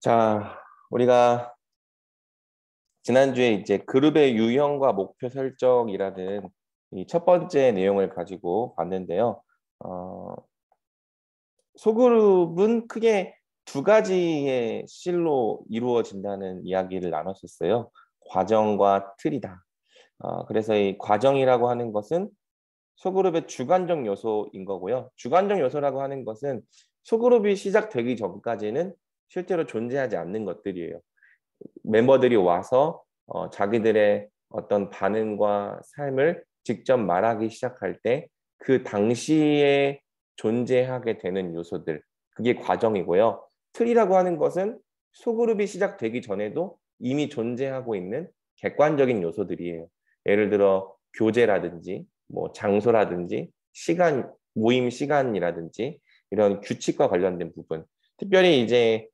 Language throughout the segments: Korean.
자, 우리가 지난주에 이제 그룹의 유형과 목표 설정이라는 이 첫 번째 내용을 가지고 봤는데요. 소그룹은 크게 두 가지의 실로 이루어진다는 이야기를 나눴었어요. 과정과 틀이다. 그래서 이 과정이라고 하는 것은 소그룹의 주관적 요소인 거고요. 주관적 요소라고 하는 것은 소그룹이 시작되기 전까지는 실제로 존재하지 않는 것들이에요. 멤버들이 와서 자기들의 어떤 반응과 삶을 직접 말하기 시작할 때 그 당시에 존재하게 되는 요소들, 그게 과정이고요. 틀이라고 하는 것은 소그룹이 시작되기 전에도 이미 존재하고 있는 객관적인 요소들이에요. 예를 들어 교제라든지 뭐 장소라든지 시간, 모임 시간이라든지 이런 규칙과 관련된 부분. 특별히 이제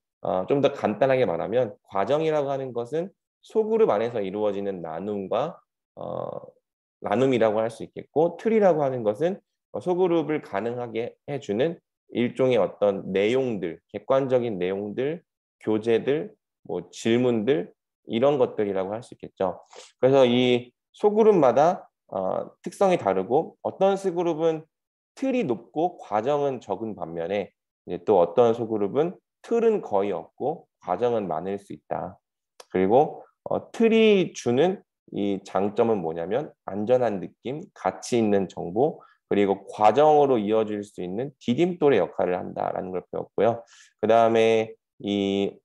좀 더 간단하게 말하면 과정이라고 하는 것은 소그룹 안에서 이루어지는 나눔이라고 할 수 있겠고, 틀이라고 하는 것은 소그룹을 가능하게 해주는 일종의 어떤 내용들, 객관적인 내용들, 교재들, 뭐 질문들, 이런 것들이라고 할 수 있겠죠. 그래서 이 소그룹마다 특성이 다르고, 어떤 소그룹은 틀이 높고 과정은 적은 반면에 이제 또 어떤 소그룹은 틀은 거의 없고 과정은 많을 수 있다. 그리고 틀이 주는 이 장점은 뭐냐면 안전한 느낌, 가치 있는 정보, 그리고 과정으로 이어질 수 있는 디딤돌의 역할을 한다라는 걸 배웠고요. 그 다음에 이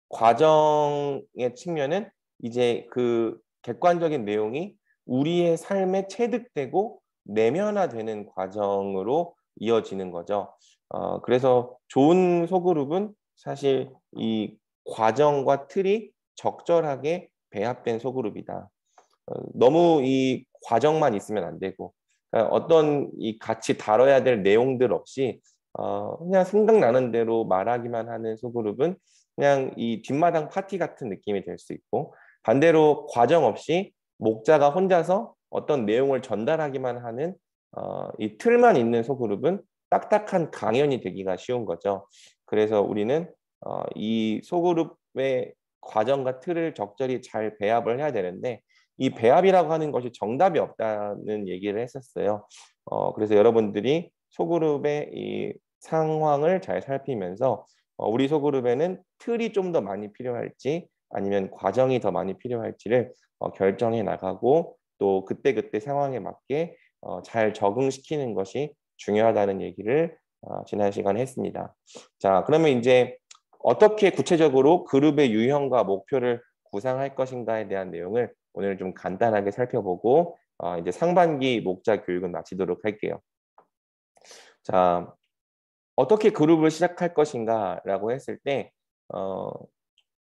과정의 측면은 이제 그 객관적인 내용이 우리의 삶에 체득되고 내면화되는 과정으로 이어지는 거죠. 그래서 좋은 소그룹은 사실 이 과정과 틀이 적절하게 배합된 소그룹이다. 너무 이 과정만 있으면 안 되고, 그러니까 어떤 이 같이 다뤄야 될 내용들 없이 그냥 생각나는 대로 말하기만 하는 소그룹은 그냥 이 뒷마당 파티 같은 느낌이 될 수 있고, 반대로 과정 없이 목자가 혼자서 어떤 내용을 전달하기만 하는 이 틀만 있는 소그룹은 딱딱한 강연이 되기가 쉬운 거죠. 그래서 우리는 이 소그룹의 과정과 틀을 적절히 잘 배합을 해야 되는데, 이 배합이라고 하는 것이 정답이 없다는 얘기를 했었어요. 그래서 여러분들이 소그룹의 이 상황을 잘 살피면서 우리 소그룹에는 틀이 좀 더 많이 필요할지 아니면 과정이 더 많이 필요할지를 결정해 나가고, 또 그때그때 상황에 맞게 잘 적응시키는 것이 중요하다는 얘기를 지난 시간에 했습니다. 자, 그러면 이제 어떻게 구체적으로 그룹의 유형과 목표를 구상할 것인가에 대한 내용을 오늘 좀 간단하게 살펴보고 이제 상반기 목자 교육은 마치도록 할게요. 자, 어떻게 그룹을 시작할 것인가라고 했을 때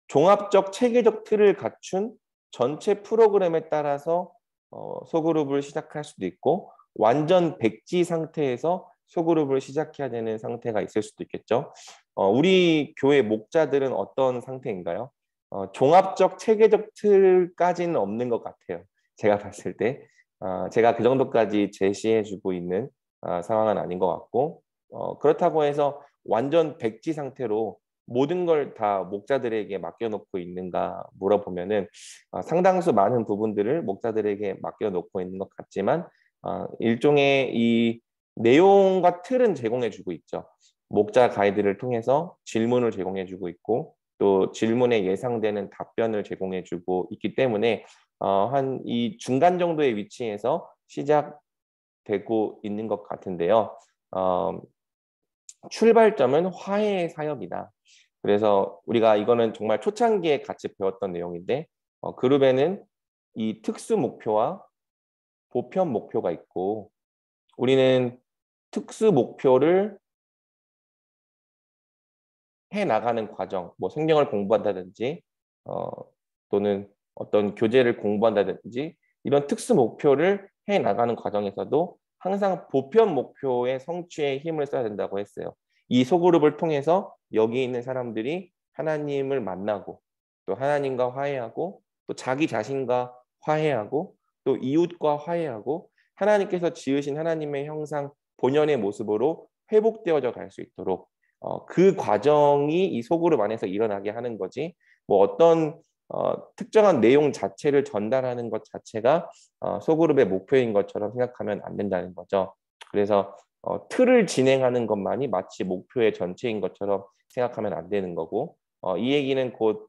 종합적 체계적 틀을 갖춘 전체 프로그램에 따라서 소그룹을 시작할 수도 있고, 완전 백지 상태에서 소그룹을 시작해야 되는 상태가 있을 수도 있겠죠. 우리 교회 목자들은 어떤 상태인가요? 종합적 체계적 틀까지는 없는 것 같아요. 제가 봤을 때 제가 그 정도까지 제시해주고 있는 상황은 아닌 것 같고, 그렇다고 해서 완전 백지 상태로 모든 걸 다 목자들에게 맡겨놓고 있는가 물어보면은 상당수 많은 부분들을 목자들에게 맡겨놓고 있는 것 같지만 일종의 이 내용과 틀은 제공해주고 있죠. 목자 가이드를 통해서 질문을 제공해주고 있고, 또 질문에 예상되는 답변을 제공해주고 있기 때문에 한 이 중간 정도의 위치에서 시작되고 있는 것 같은데요. 출발점은 화해의 사역이다. 그래서 우리가 이거는 정말 초창기에 같이 배웠던 내용인데, 그룹에는 이 특수 목표와 보편 목표가 있고, 우리는 특수 목표를 해 나가는 과정, 뭐 성경을 공부한다든지 또는 어떤 교재를 공부한다든지 이런 특수 목표를 해 나가는 과정에서도 항상 보편 목표의 성취에 힘을 써야 된다고 했어요. 이 소그룹을 통해서 여기 있는 사람들이 하나님을 만나고, 또 하나님과 화해하고, 또 자기 자신과 화해하고, 또 이웃과 화해하고, 하나님께서 지으신 하나님의 형상 본연의 모습으로 회복되어져 갈 수 있도록, 그 과정이 이 소그룹 안에서 일어나게 하는 거지. 뭐 어떤 특정한 내용 자체를 전달하는 것 자체가 소그룹의 목표인 것처럼 생각하면 안 된다는 거죠. 그래서 틀을 진행하는 것만이 마치 목표의 전체인 것처럼 생각하면 안 되는 거고, 이 얘기는 곧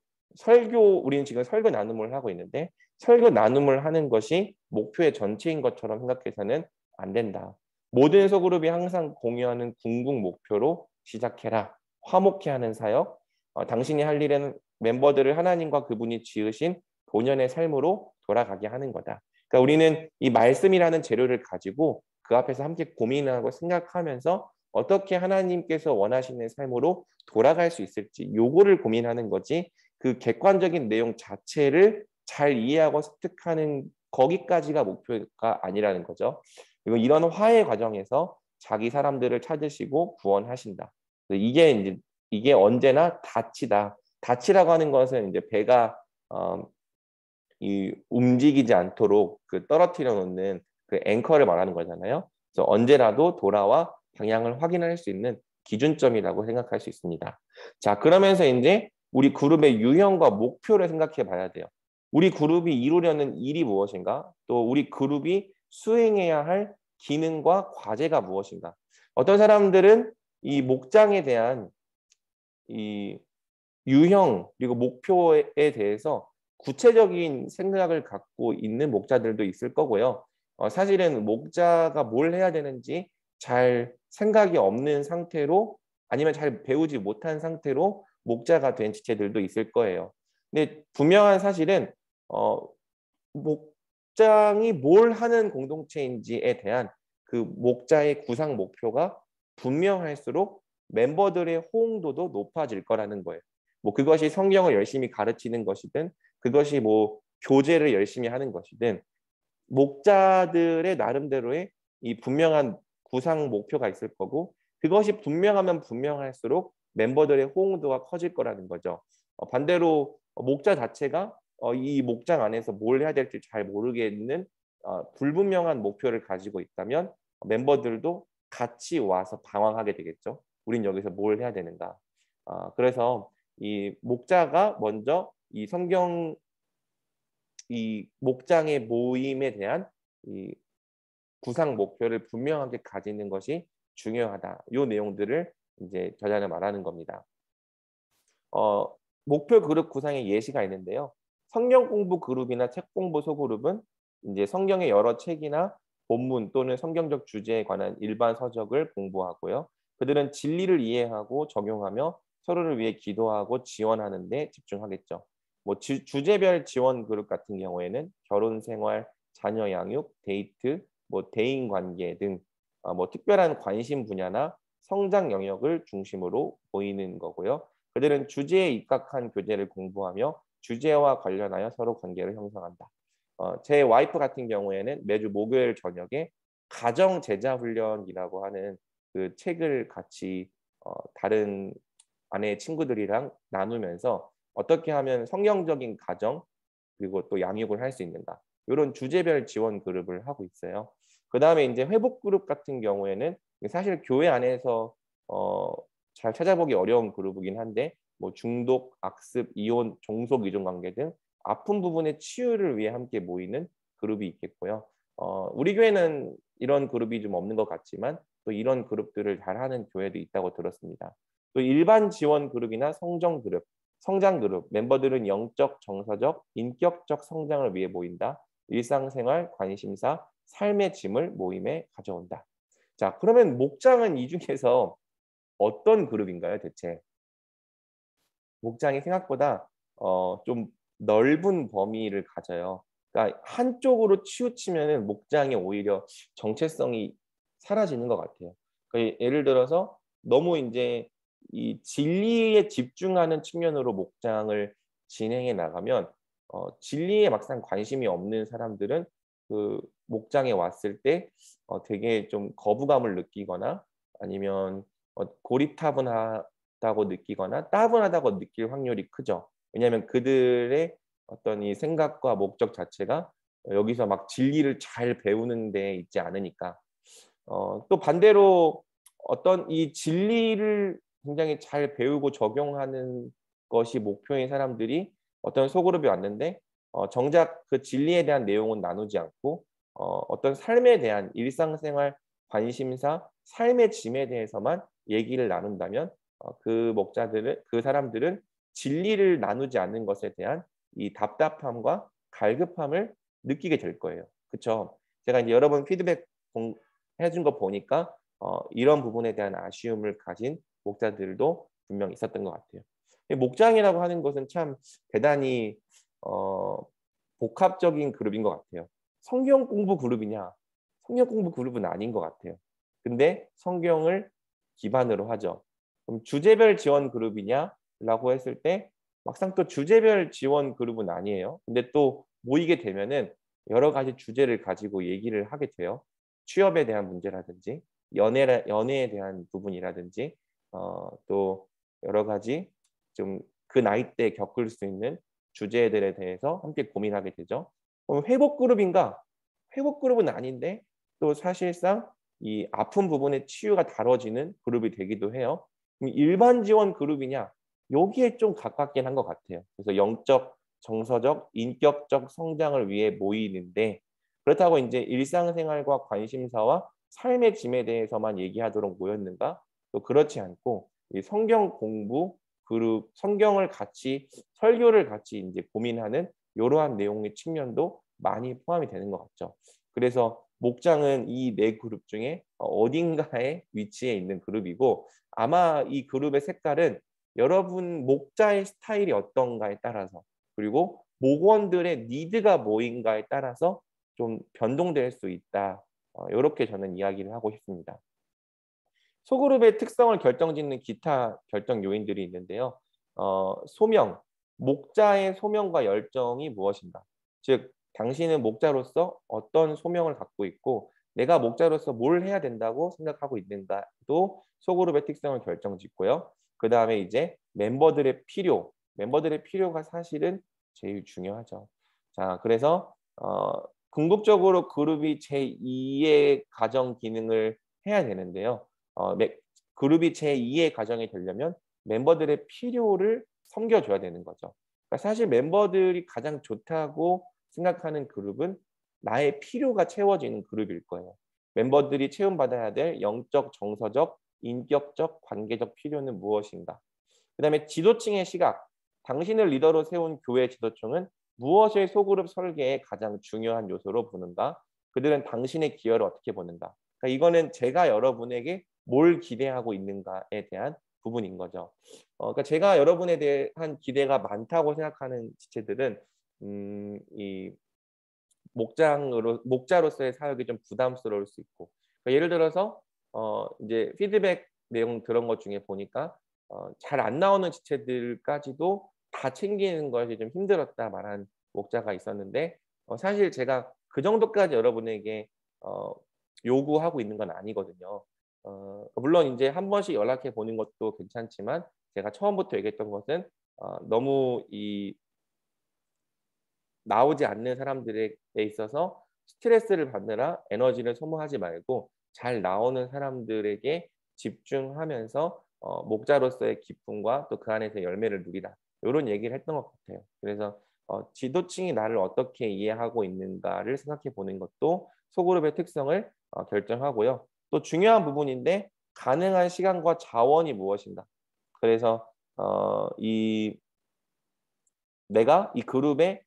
우리는 지금 설교 나눔을 하고 있는데 설교 나눔을 하는 것이 목표의 전체인 것처럼 생각해서는 안 된다. 모든 소그룹이 항상 공유하는 궁극 목표로 시작해라. 화목해 하는 사역. 당신이 할 일은 멤버들을 하나님과 그분이 지으신 본연의 삶으로 돌아가게 하는 거다. 그러니까 우리는 이 말씀이라는 재료를 가지고 그 앞에서 함께 고민하고 생각하면서 어떻게 하나님께서 원하시는 삶으로 돌아갈 수 있을지 요거를 고민하는 거지, 그 객관적인 내용 자체를 잘 이해하고 습득하는 거기까지가 목표가 아니라는 거죠. 그리고 이런 화해 과정에서 자기 사람들을 찾으시고 구원하신다. 이게 언제나 닻이다. 닻이라고 하는 것은 이제 배가 이 움직이지 않도록 그 떨어뜨려 놓는 그 앵커를 말하는 거잖아요. 그래서 언제라도 돌아와 방향을 확인할 수 있는 기준점이라고 생각할 수 있습니다. 자, 그러면서 이제 우리 그룹의 유형과 목표를 생각해 봐야 돼요. 우리 그룹이 이루려는 일이 무엇인가? 또 우리 그룹이 수행해야 할 기능과 과제가 무엇인가? 어떤 사람들은 이 목장에 대한 이 유형 그리고 목표에 대해서 구체적인 생각을 갖고 있는 목자들도 있을 거고요. 사실은 목자가 뭘 해야 되는지 잘 생각이 없는 상태로, 아니면 잘 배우지 못한 상태로 목자가 된 지체들도 있을 거예요. 근데 분명한 사실은 목장이 뭘 하는 공동체인지에 대한 그 목자의 구상 목표가 분명할수록 멤버들의 호응도도 높아질 거라는 거예요. 뭐 그것이 성경을 열심히 가르치는 것이든, 그것이 뭐 교제를 열심히 하는 것이든, 목자들의 나름대로의 이 분명한 구상 목표가 있을 거고, 그것이 분명하면 분명할수록 멤버들의 호응도가 커질 거라는 거죠. 반대로 목자 자체가 이 목장 안에서 뭘 해야 될지 잘 모르겠는 불분명한 목표를 가지고 있다면 멤버들도 같이 와서 방황하게 되겠죠. 우린 여기서 뭘 해야 되는가. 그래서 이 목자가 먼저 이 성경 이 목장의 모임에 대한 이 구상 목표를 분명하게 가지는 것이 중요하다. 이 내용들을 이제 저자는 말하는 겁니다. 목표 그룹 구상의 예시가 있는데요. 성경 공부 그룹이나 책 공부 소그룹은 이제 성경의 여러 책이나 본문 또는 성경적 주제에 관한 일반 서적을 공부하고요. 그들은 진리를 이해하고 적용하며 서로를 위해 기도하고 지원하는 데 집중하겠죠. 뭐 주제별 지원 그룹 같은 경우에는 결혼 생활, 자녀 양육, 데이트, 뭐 대인 관계 등 뭐 특별한 관심 분야나 성장 영역을 중심으로 보이는 거고요. 그들은 주제에 입각한 교재를 공부하며 주제와 관련하여 서로 관계를 형성한다. 제 와이프 같은 경우에는 매주 목요일 저녁에 가정 제자 훈련이라고 하는 그 책을 같이 다른 아내의 친구들이랑 나누면서 어떻게 하면 성경적인 가정 그리고 또 양육을 할 수 있는가, 이런 주제별 지원 그룹을 하고 있어요. 그 다음에 이제 회복 그룹 같은 경우에는 사실 교회 안에서 잘 찾아보기 어려운 그룹이긴 한데, 뭐 중독, 악습, 이혼, 종속 이종 관계 등 아픈 부분의 치유를 위해 함께 모이는 그룹이 있겠고요. 우리 교회는 이런 그룹이 좀 없는 것 같지만 또 이런 그룹들을 잘하는 교회도 있다고 들었습니다. 또 일반 지원 그룹이나 성장 그룹 멤버들은 영적, 정서적, 인격적 성장을 위해 모인다. 일상생활, 관심사, 삶의 짐을 모임에 가져온다. 자, 그러면 목장은 이 중에서 어떤 그룹인가요, 대체? 목장이 생각보다 좀 넓은 범위를 가져요. 그러니까 한쪽으로 치우치면은 목장이 오히려 정체성이 사라지는 것 같아요. 그러니까 예를 들어서 너무 이제 이 진리에 집중하는 측면으로 목장을 진행해 나가면 진리에 막상 관심이 없는 사람들은 그 목장에 왔을 때 되게 좀 거부감을 느끼거나 아니면 고리타분하다고 느끼거나 따분하다고 느낄 확률이 크죠. 왜냐하면 그들의 어떤 이 생각과 목적 자체가 여기서 막 진리를 잘 배우는 데 있지 않으니까. 또 반대로 어떤 이 진리를 굉장히 잘 배우고 적용하는 것이 목표인 사람들이 어떤 소그룹이 왔는데 정작 그 진리에 대한 내용은 나누지 않고 어떤 삶에 대한 일상생활 관심사, 삶의 짐에 대해서만 얘기를 나눈다면 그 사람들은 진리를 나누지 않는 것에 대한 이 답답함과 갈급함을 느끼게 될 거예요. 그쵸? 제가 이제 여러 번 피드백 해 준 거 보니까 이런 부분에 대한 아쉬움을 가진 목자들도 분명 있었던 것 같아요. 이 목장이라고 하는 것은 참 대단히 어 복합적인 그룹인 것 같아요. 성경 공부 그룹이냐? 성경 공부 그룹은 아닌 것 같아요. 근데 성경을 기반으로 하죠. 그럼 주제별 지원 그룹이냐라고 했을 때 막상 또 주제별 지원 그룹은 아니에요. 근데 또 모이게 되면은 여러 가지 주제를 가지고 얘기를 하게 돼요. 취업에 대한 문제라든지 연애에 대한 부분이라든지 또 여러 가지 좀 그 나이 때 겪을 수 있는 주제들에 대해서 함께 고민하게 되죠. 그럼 회복 그룹인가? 회복 그룹은 아닌데 또 사실상 이 아픈 부분의 치유가 다뤄지는 그룹이 되기도 해요. 그럼 일반 지원 그룹이냐? 여기에 좀 가깝긴 한 것 같아요. 그래서 영적, 정서적, 인격적 성장을 위해 모이는데 그렇다고 인제 일상생활과 관심사와 삶의 짐에 대해서만 얘기하도록 모였는가? 또 그렇지 않고 이 성경 공부 그룹 성경을 같이 설교를 같이 인제 고민하는 요러한 내용의 측면도 많이 포함이 되는 것 같죠. 그래서 목장은 이 네 그룹 중에 어딘가에 위치해 있는 그룹이고 아마 이 그룹의 색깔은 여러분 목자의 스타일이 어떤가에 따라서 그리고 목원들의 니드가 뭐인가에 따라서 좀 변동될 수 있다. 요렇게 저는 이야기를 하고 싶습니다. 소그룹의 특성을 결정짓는 기타 결정 요인들이 있는데요. 소명, 목자의 소명과 열정이 무엇인가? 즉 당신은 목자로서 어떤 소명을 갖고 있고 내가 목자로서 뭘 해야 된다고 생각하고 있는가도 소그룹의 특성을 결정짓고요. 그다음에 이제 멤버들의 필요가 사실은 제일 중요하죠. 자, 그래서 궁극적으로 그룹이 제2의 가정 기능을 해야 되는데요. 어 매 그룹이 제2의 가정이 되려면 멤버들의 필요를 섬겨줘야 되는 거죠. 그러니까 사실 멤버들이 가장 좋다고 생각하는 그룹은 나의 필요가 채워지는 그룹일 거예요. 멤버들이 채움받아야 될 영적, 정서적, 인격적, 관계적 필요는 무엇인가? 그다음에 지도층의 시각. 당신을 리더로 세운 교회 지도층은 무엇을 소그룹 설계의 가장 중요한 요소로 보는가? 그들은 당신의 기여를 어떻게 보는가? 그러니까 이거는 제가 여러분에게 뭘 기대하고 있는가에 대한 부분인 거죠. 그러니까 제가 여러분에 대한 기대가 많다고 생각하는 지체들은 이 목자로서의 사역이 좀 부담스러울 수 있고 그러니까 예를 들어서 인제 피드백 내용 들은 것 중에 보니까 잘 안 나오는 지체들까지도 다 챙기는 것이 좀 힘들었다 말한 목자가 있었는데 사실 제가 그 정도까지 여러분에게 어 요구하고 있는 건 아니거든요. 물론 인제 한 번씩 연락해 보는 것도 괜찮지만 제가 처음부터 얘기했던 것은 너무 이 나오지 않는 사람들에 있어서 스트레스를 받느라 에너지를 소모하지 말고 잘 나오는 사람들에게 집중하면서 목자로서의 기쁨과 또 그 안에서 열매를 누리라. 요런 얘기를 했던 것 같아요. 그래서 지도층이 나를 어떻게 이해하고 있는가를 생각해 보는 것도 소그룹의 특성을 결정하고요. 또 중요한 부분인데 가능한 시간과 자원이 무엇인가. 그래서 이 내가 이 그룹에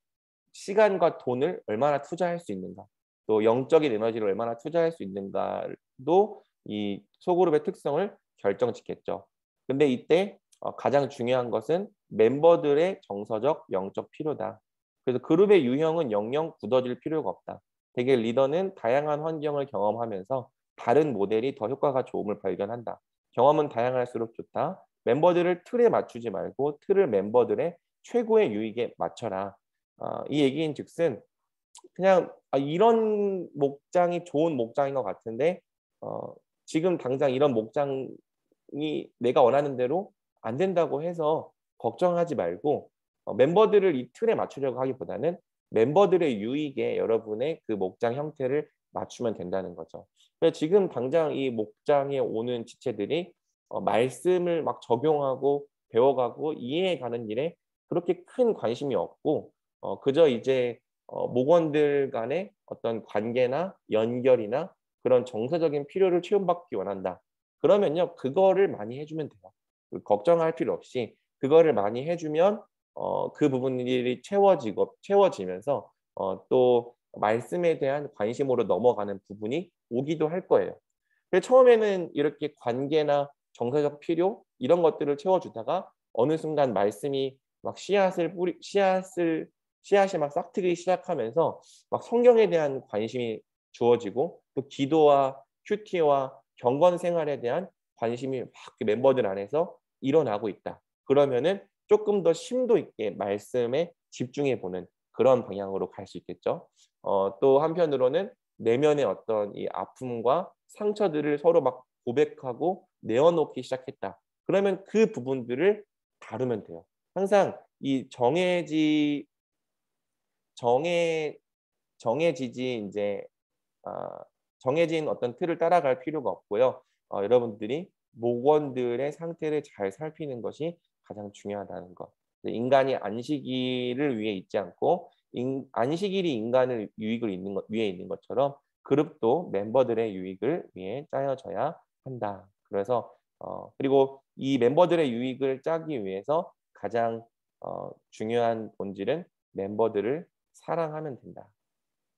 시간과 돈을 얼마나 투자할 수 있는가, 또 영적인 에너지를 얼마나 투자할 수 있는가도 이 소그룹의 특성을 결정짓겠죠. 근데 이때 가장 중요한 것은 멤버들의 정서적, 영적 필요다. 그래서 그룹의 유형은 영영 굳어질 필요가 없다. 대개 리더는 다양한 환경을 경험하면서 다른 모델이 더 효과가 좋음을 발견한다. 경험은 다양할수록 좋다. 멤버들을 틀에 맞추지 말고 틀을 멤버들의 최고의 유익에 맞춰라. 이 얘기인즉슨 그냥 이런 목장이 좋은 목장인 것 같은데 지금 당장 이런 목장이 내가 원하는 대로 안 된다고 해서 걱정하지 말고 멤버들을 이 틀에 맞추려고 하기보다는 멤버들의 유익에 여러분의 그 목장 형태를 맞추면 된다는 거죠. 그래서 지금 당장 이 목장에 오는 지체들이 말씀을 막 적용하고 배워가고 이해해가는 일에 그렇게 큰 관심이 없고 그저 이제 목원들 간의 어떤 관계나 연결이나 그런 정서적인 필요를 채움받기 원한다. 그러면요, 그거를 많이 해주면 돼요. 걱정할 필요 없이 그거를 많이 해주면 그 부분들이 채워지면서 또 말씀에 대한 관심으로 넘어가는 부분이 오기도 할 거예요. 근데 처음에는 이렇게 관계나 정서적 필요 이런 것들을 채워주다가 어느 순간 말씀이 막 씨앗이 막 싹트기 시작하면서 막 성경에 대한 관심이 주어지고 또 기도와 큐티와 경건 생활에 대한 관심이 막 그 멤버들 안에서 일어나고 있다. 그러면은 조금 더 심도 있게 말씀에 집중해 보는 그런 방향으로 갈 수 있겠죠. 또 한편으로는 내면의 어떤 이 아픔과 상처들을 서로 막 고백하고 내어놓기 시작했다. 그러면 그 부분들을 다루면 돼요. 항상 이 정해 정해지지 인제 정해진 어떤 틀을 따라갈 필요가 없고요. 여러분들이 목원들의 상태를 잘 살피는 것이 가장 중요하다는 것. 인간이 안식일을 위해 있지 않고 안식일이 인간을 유익을 있는 것 위해 있는 것처럼 그룹도 멤버들의 유익을 위해 짜여져야 한다. 그래서 그리고 이 멤버들의 유익을 짜기 위해서 가장 중요한 본질은 멤버들을 사랑하면 된다.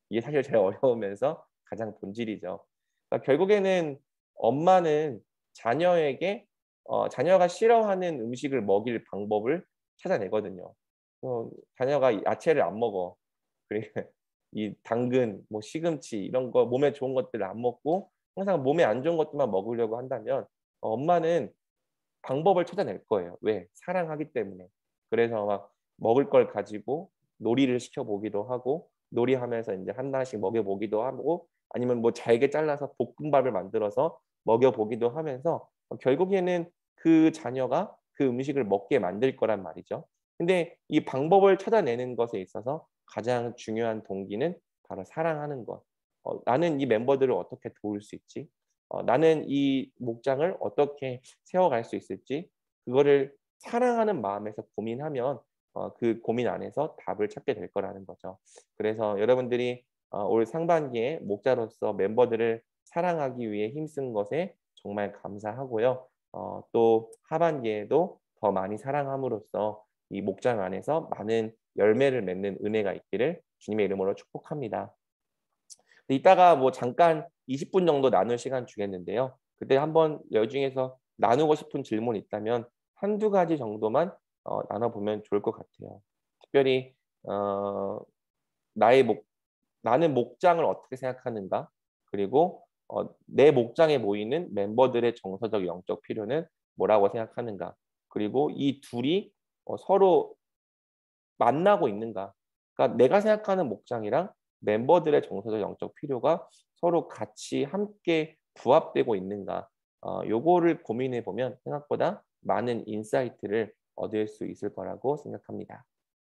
이게 사실 제일 어려우면서 가장 본질이죠. 그러니까 결국에는 엄마는 자녀에게 자녀가 싫어하는 음식을 먹일 방법을 찾아내거든요. 자녀가 야채를 안 먹어. 그래 이 당근, 뭐 시금치 이런 거 몸에 좋은 것들을 안 먹고 항상 몸에 안 좋은 것들만 먹으려고 한다면 엄마는 방법을 찾아낼 거예요. 왜? 사랑하기 때문에. 그래서 막 먹을 걸 가지고 놀이를 시켜 보기도 하고 놀이하면서 인제 하나씩 먹여 보기도 하고 아니면 뭐 잘게 잘라서 볶음밥을 만들어서 먹여 보기도 하면서 결국에는 그 자녀가 그 음식을 먹게 만들 거란 말이죠. 근데 이 방법을 찾아내는 것에 있어서 가장 중요한 동기는 바로 사랑하는 것. '나는 이 멤버들을 어떻게 도울 수 있지? 나는 이 목장을 어떻게 세워갈 수 있을지?' 그거를 사랑하는 마음에서 고민하면 그 고민 안에서 답을 찾게 될 거라는 거죠. 그래서 여러분들이 올 상반기에 목자로서 멤버들을 사랑하기 위해 힘쓴 것에 정말 감사하고요. 또 하반기에도 더 많이 사랑함으로써 이 목장 안에서 많은 열매를 맺는 은혜가 있기를 주님의 이름으로 축복합니다. 이따가 뭐 잠깐 20분 정도 나눌 시간 주겠는데요. 그때 한번 여중에서 나누고 싶은 질문이 있다면 한두 가지 정도만 나눠 보면 좋을 것 같아요. 특별히 어 나의 목 '나는 목장을 어떻게 생각하는가?' 그리고 '내 목장에 모이는 멤버들의 정서적 영적 필요는 뭐라고 생각하는가?' 그리고 이 둘이 서로 만나고 있는가. 그러니까 내가 생각하는 목장이랑 멤버들의 정서적 영적 필요가 서로 같이 함께 부합되고 있는가. 요거를 고민해 보면 생각보다 많은 인사이트를 얻을 수 있을 거라고 생각합니다.